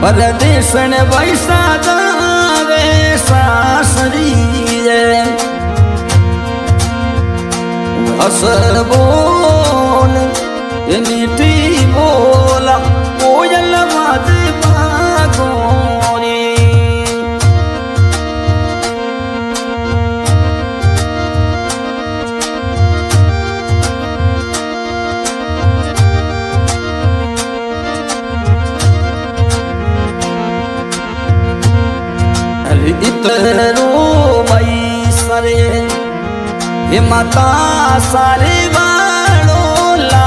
પરદેશ ને વૈસા જાવે સાસરી અસર બોલ એ મીઠી બોલા કોયલ વાજ ભાગોની इतरो मई सरे हे माता सारे